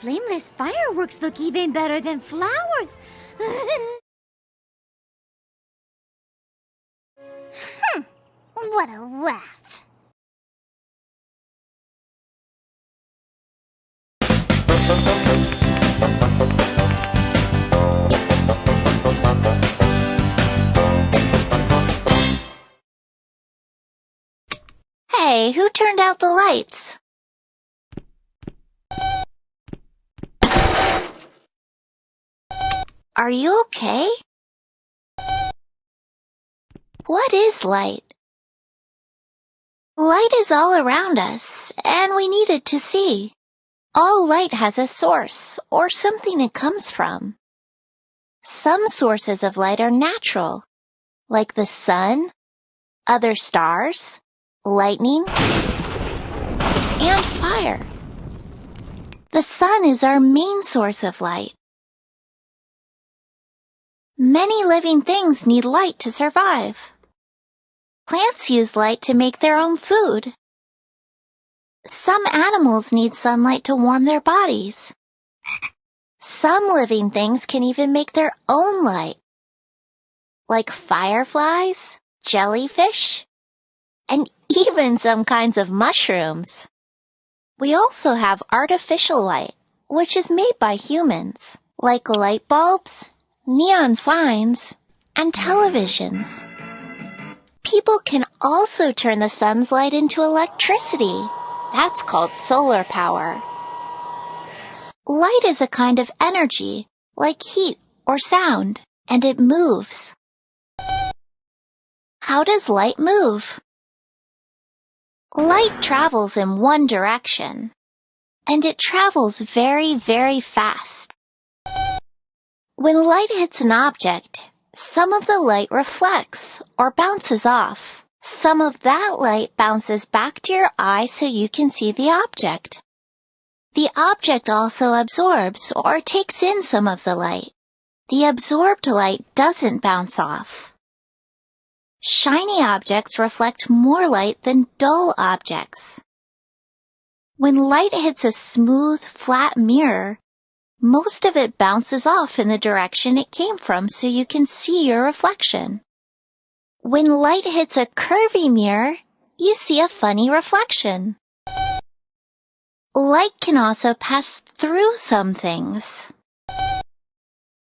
flameless fireworks look even better than flowers. What a laugh. Hey, who turned out the lights? Are you okay? What is light? Light is all around us, and we need it to see. All light has a source, or something it comes from. Some sources of light are natural, like the sun, other stars, lightning, and fire. The sun is our main source of light. Many living things need light to survive. Plants use light to make their own food. Some animals need sunlight to warm their bodies. Some living things can even make their own light, like fireflies, jellyfish, and even some kinds of mushrooms. We also have artificial light, which is made by humans, like light bulbs, neon signs, and televisions. People can also turn the sun's light into electricity. That's called solar power. Light is a kind of energy, like heat or sound, and it moves. How does light move? Light travels in one direction, and it travels very, very fast. When light hits an object, some of the light reflects or bounces off. Some of that light bounces back to your eye so you can see the object. The object also absorbs or takes in some of the light. The absorbed light doesn't bounce off. Shiny objects reflect more light than dull objects. When light hits a smooth, flat mirror, most of it bounces off in the direction it came from so you can see your reflection. When light hits a curvy mirror, you see a funny reflection. Light can also pass through some things.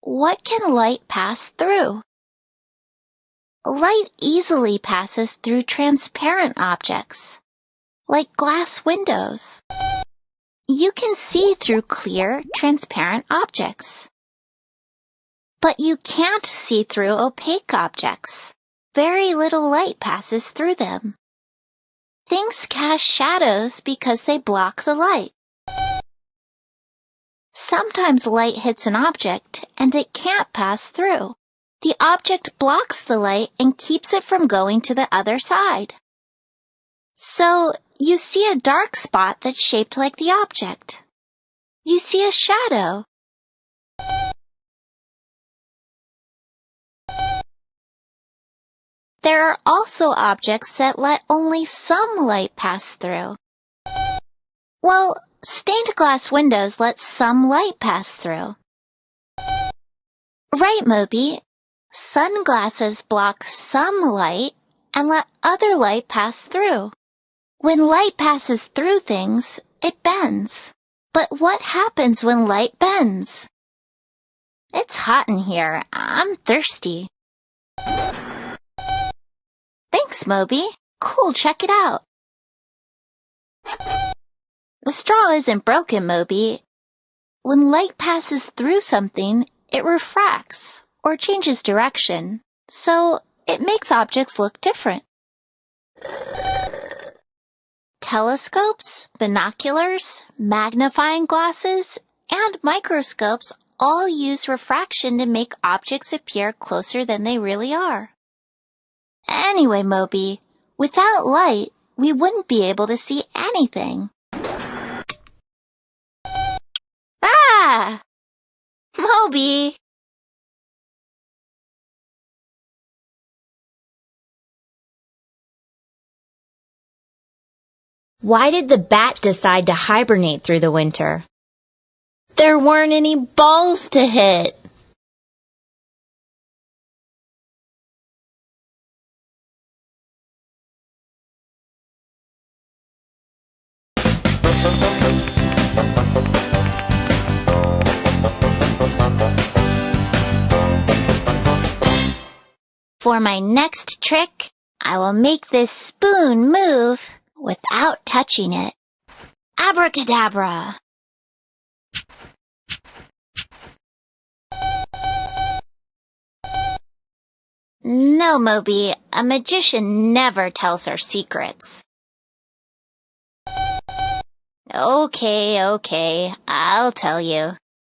What can light pass through? Light easily passes through transparent objects, like glass windows. You can see through clear, transparent objects. But you can't see through opaque objects. Very little light passes through them. Things cast shadows because they block the light. Sometimes light hits an object and it can't pass through. The object blocks the light and keeps it from going to the other side. So, you see a dark spot that's shaped like the object. You see a shadow. There are also objects that let only some light pass through. Well, stained glass windows let some light pass through. Right, Moby. Sunglasses block some light and let other light pass through. When light passes through things, it bends. But what happens when light bends? It's hot in here. I'm thirsty. Thanks, Moby. Cool, check it out. The straw isn't broken, Moby. When light passes through something, it refracts or changes direction, so it makes objects look different. Telescopes, binoculars, magnifying glasses, and microscopes all use refraction to make objects appear closer than they really are. Anyway, Moby, without light, we wouldn't be able to see anything. Ah! Moby! Why did the bat decide to hibernate through the winter? there weren't any balls to hit. For my next trick, I will make this spoon move without touching it. Abracadabra! No, Moby, a magician never tells her secrets. Okay, I'll tell you.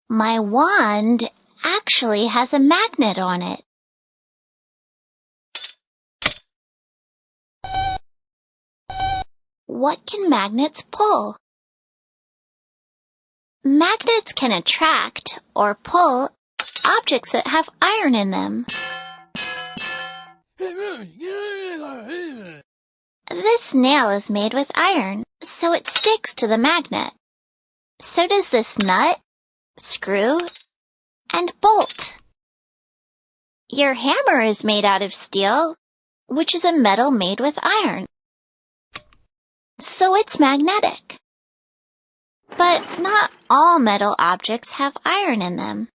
My wand actually has a magnet on it. What can magnets pull? Magnets can attract or pull objects that have iron in them. This nail is made with iron, so it sticks to the magnet. So does this nut, screw, and bolt. Your hammer is made out of steel, which is a metal made with iron. So it's magnetic. But not all metal objects have iron in them.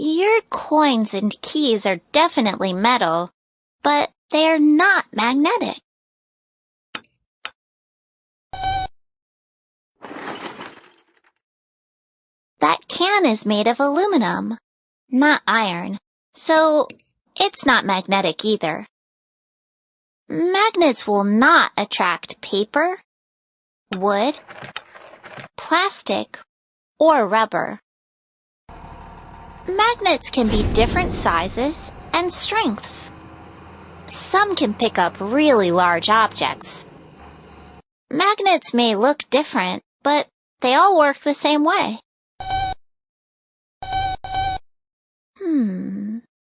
Your coins and keys are definitely metal, but they are not magnetic. That can is made of aluminum, not iron, so it's not magnetic either. Magnets will not attract paper, wood, plastic, or rubber. Magnets can be different sizes and strengths. Some can pick up really large objects. Magnets may look different, but they all work the same way.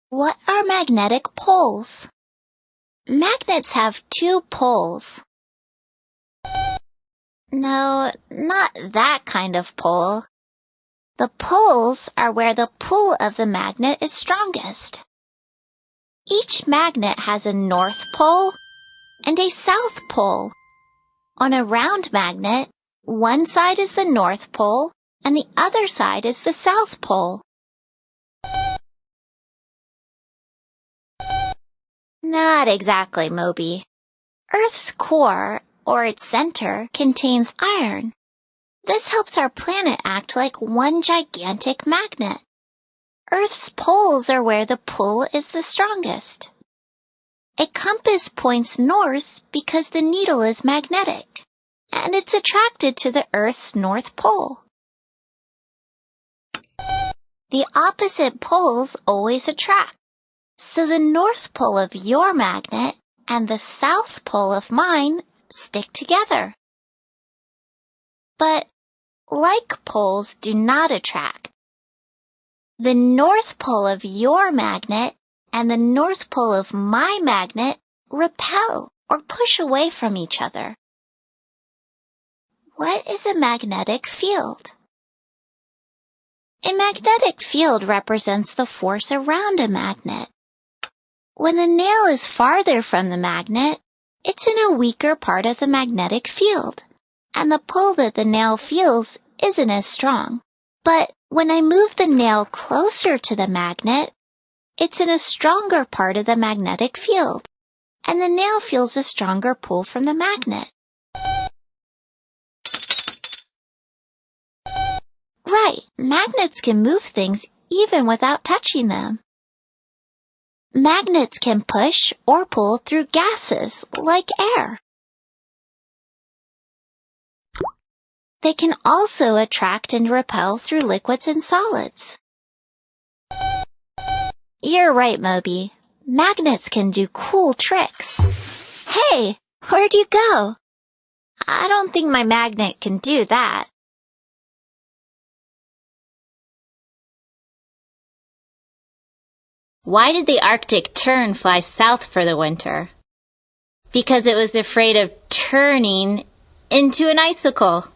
What are magnetic poles? Magnets have two poles. No, not that kind of pole. The poles are where the pull of the magnet is strongest. Each magnet has a north pole and a south pole. On a round magnet, one side is the north pole and the other side is the south pole. Not exactly, Moby. Earth's core, or its center, contains iron. This helps our planet act like one gigantic magnet. Earth's poles are where the pull is the strongest. A compass points north because the needle is magnetic, and it's attracted to the Earth's north pole. The opposite poles always attract, so the north pole of your magnet and the south pole of mine stick together. But like poles do not attract. The north pole of your magnet and the north pole of my magnet repel or push away from each other. What is a magnetic field? A magnetic field represents the force around a magnet. When the nail is farther from the magnet, it's in a weaker part of the magnetic field, and the pull that the nail feels isn't as strong. But when I move the nail closer to the magnet, it's in a stronger part of the magnetic field, and the nail feels a stronger pull from the magnet. Right, magnets can move things even without touching them. Magnets can push or pull through gases like air. They can also attract and repel through liquids and solids. You're right, Moby. Magnets can do cool tricks. Hey, where'd you go? I don't think my magnet can do that. Why did the Arctic tern fly south for the winter? Because it was afraid of turning into an icicle.